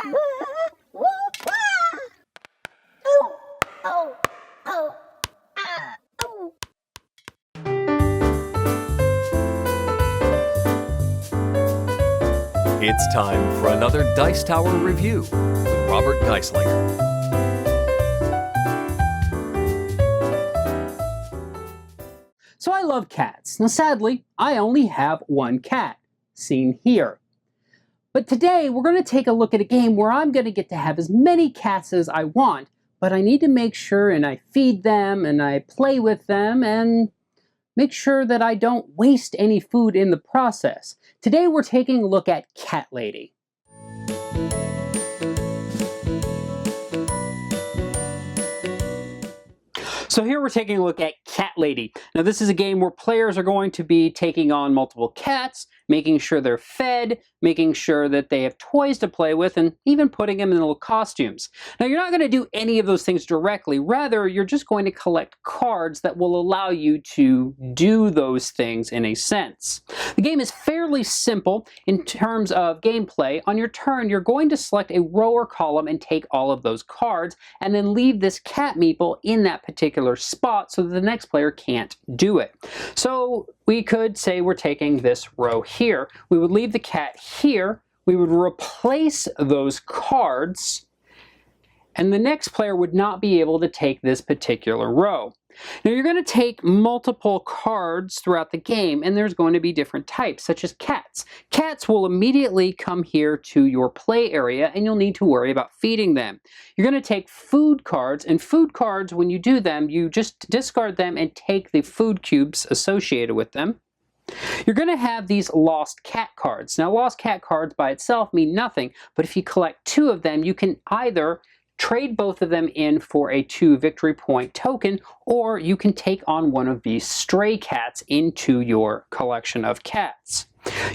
It's time for another Dice Tower review with Robert Geistlinger. So I love cats. Now sadly, I only have one cat, seen here. But today we're going to take a look at a game where I'm going to get to have as many cats as I want, but I need to make sure and I feed them and I play with them and make sure that I don't waste any food in the process. Today we're taking a look at Cat Lady. So here we're taking a look at Cat Lady. Now this is a game where players are going to be taking on multiple cats, making sure they're fed, making sure that they have toys to play with, and even putting them in little costumes. Now you're not going to do any of those things directly. Rather, you're just going to collect cards that will allow you to do those things in a sense. The game is fairly simple in terms of gameplay. On your turn, you're going to select a row or column and take all of those cards, and then leave this cat meeple in that particular spot so that the next player can't do it. So we could say we're taking this row here. We would leave the cat here. We would replace those cards, and the next player would not be able to take this particular row. Now you're going to take multiple cards throughout the game, and there's going to be different types, such as cats. Cats will immediately come here to your play area, and you'll need to worry about feeding them. You're going to take food cards, and food cards, when you do them, you just discard them and take the food cubes associated with them. You're going to have these lost cat cards. Now lost cat cards by itself mean nothing, but if you collect two of them, you can either trade both of them in for a 2 victory point token, or you can take on one of these stray cats into your collection of cats.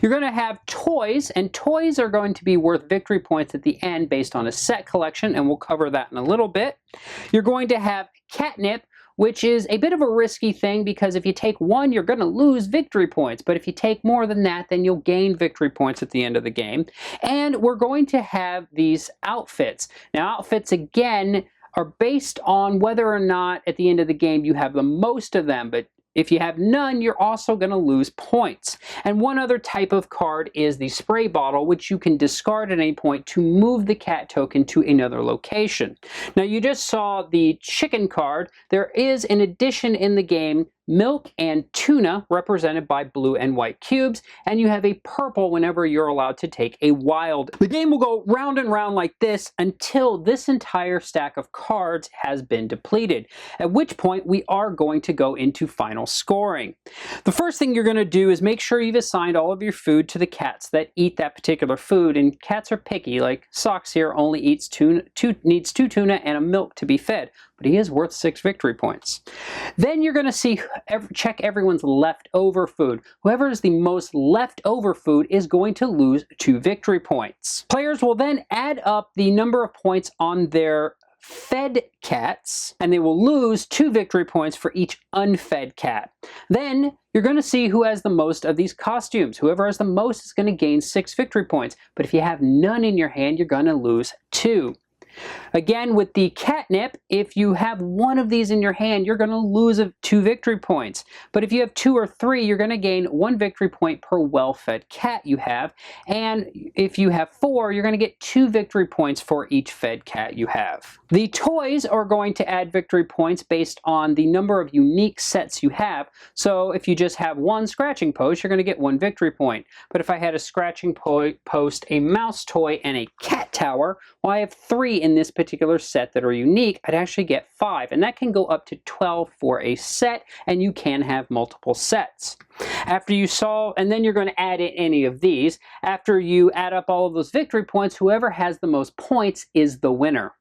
You're going to have toys, and toys are going to be worth victory points at the end based on a set collection, and we'll cover that in a little bit. You're going to have catnip, which is a bit of a risky thing because if you take one, you're going to lose victory points. But if you take more than that, then you'll gain victory points at the end of the game. And we're going to have these outfits. Now, outfits, again, are based on whether or not at the end of the game you have the most of them. But if you have none, you're also going to lose points. And one other type of card is the spray bottle, which you can discard at any point to move the cat token to another location. Now you just saw the chicken card. There is an addition in the game, milk and tuna, represented by blue and white cubes, and you have a purple whenever you're allowed to take a wild. The game will go round and round like this until this entire stack of cards has been depleted, at which point we are going to go into final scoring. The first thing you're going to do is make sure you've assigned all of your food to the cats that eat that particular food, and cats are picky, like Socks here only eats needs 2 tuna and a milk to be fed, but he is worth 6 victory points. Then you're going to check everyone's leftover food. Whoever is the most leftover food is going to lose 2 victory points. Players will then add up the number of points on their fed cats, and they will lose 2 victory points for each unfed cat. Then you're going to see who has the most of these costumes. Whoever has the most is going to gain 6 victory points, but if you have none in your hand, you're going to lose 2. Again, with the catnip, if you have one of these in your hand, you're going to lose 2 victory points. But if you have 2 or 3, you're going to gain 1 victory point per well-fed cat you have. And if you have 4, you're going to get 2 victory points for each fed cat you have. The toys are going to add victory points based on the number of unique sets you have. So if you just have one scratching post, you're going to get 1 victory point. But if I had a scratching post, a mouse toy, and a cat tower, well, I have 3 in this particular set that are unique, I'd actually get 5, and that can go up to 12 for a set, and you can have multiple sets. After you solve, and then you're going to add in any of these. After you add up all of those victory points, whoever has the most points is the winner.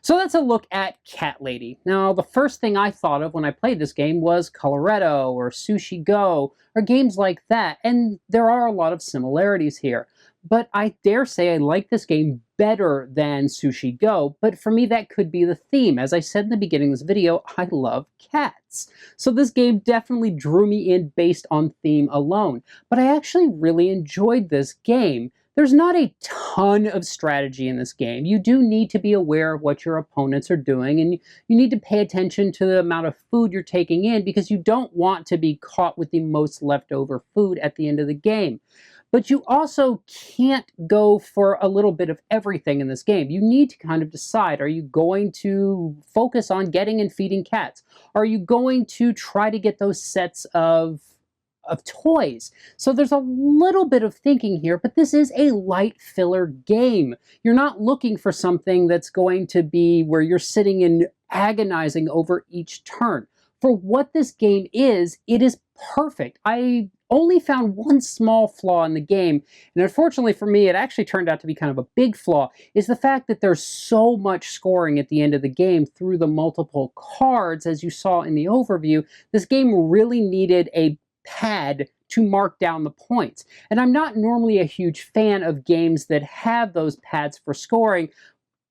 So that's a look at Cat Lady. Now, the first thing I thought of when I played this game was Coloretto or Sushi Go or games like that, and there are a lot of similarities here. But I dare say I like this game better than Sushi Go, but for me that could be the theme. As I said in the beginning of this video, I love cats. So this game definitely drew me in based on theme alone. But I actually really enjoyed this game. There's not a ton of strategy in this game. You do need to be aware of what your opponents are doing, and you need to pay attention to the amount of food you're taking in because you don't want to be caught with the most leftover food at the end of the game. But you also can't go for a little bit of everything in this game. You need to kind of decide, are you going to focus on getting and feeding cats? Are you going to try to get those sets of toys? So there's a little bit of thinking here, but this is a light filler game. You're not looking for something that's going to be where you're sitting and agonizing over each turn. For what this game is, it is perfect. I only found one small flaw in the game, and unfortunately for me, it actually turned out to be kind of a big flaw, is the fact that there's so much scoring at the end of the game through the multiple cards, as you saw in the overview. This game really needed a pad to mark down the points. And I'm not normally a huge fan of games that have those pads for scoring,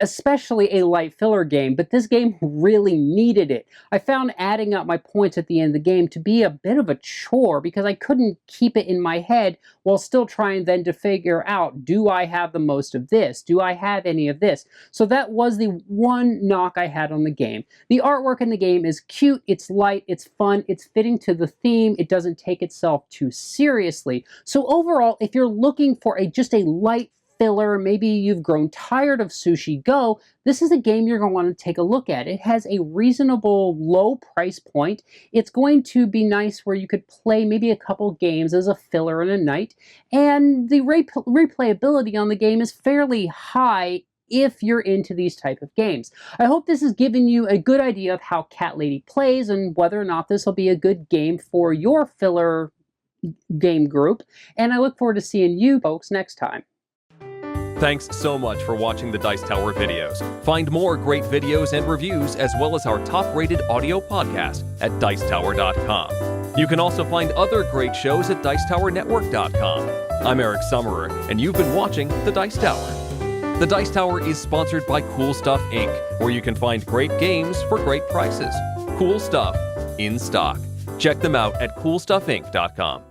especially a light filler game, but this game really needed it. I found adding up my points at the end of the game to be a bit of a chore because I couldn't keep it in my head while still trying then to figure out, do I have the most of this? Do I have any of this? So that was the one knock I had on the game. The artwork in the game is cute, it's light, it's fun, it's fitting to the theme, it doesn't take itself too seriously. So overall, if you're looking for just a light filler, maybe you've grown tired of Sushi Go, this is a game you're going to want to take a look at. It has a reasonable low price point. It's going to be nice where you could play maybe a couple games as a filler in a night, and the replayability on the game is fairly high if you're into these type of games. I hope this has given you a good idea of how Cat Lady plays and whether or not this will be a good game for your filler game group, and I look forward to seeing you folks next time. Thanks so much for watching the Dice Tower videos. Find more great videos and reviews as well as our top-rated audio podcast at Dicetower.com. You can also find other great shows at Dicetowernetwork.com. I'm Eric Summerer, and you've been watching The Dice Tower. The Dice Tower is sponsored by Cool Stuff Inc., where you can find great games for great prices. Cool stuff in stock. Check them out at CoolStuffInc.com.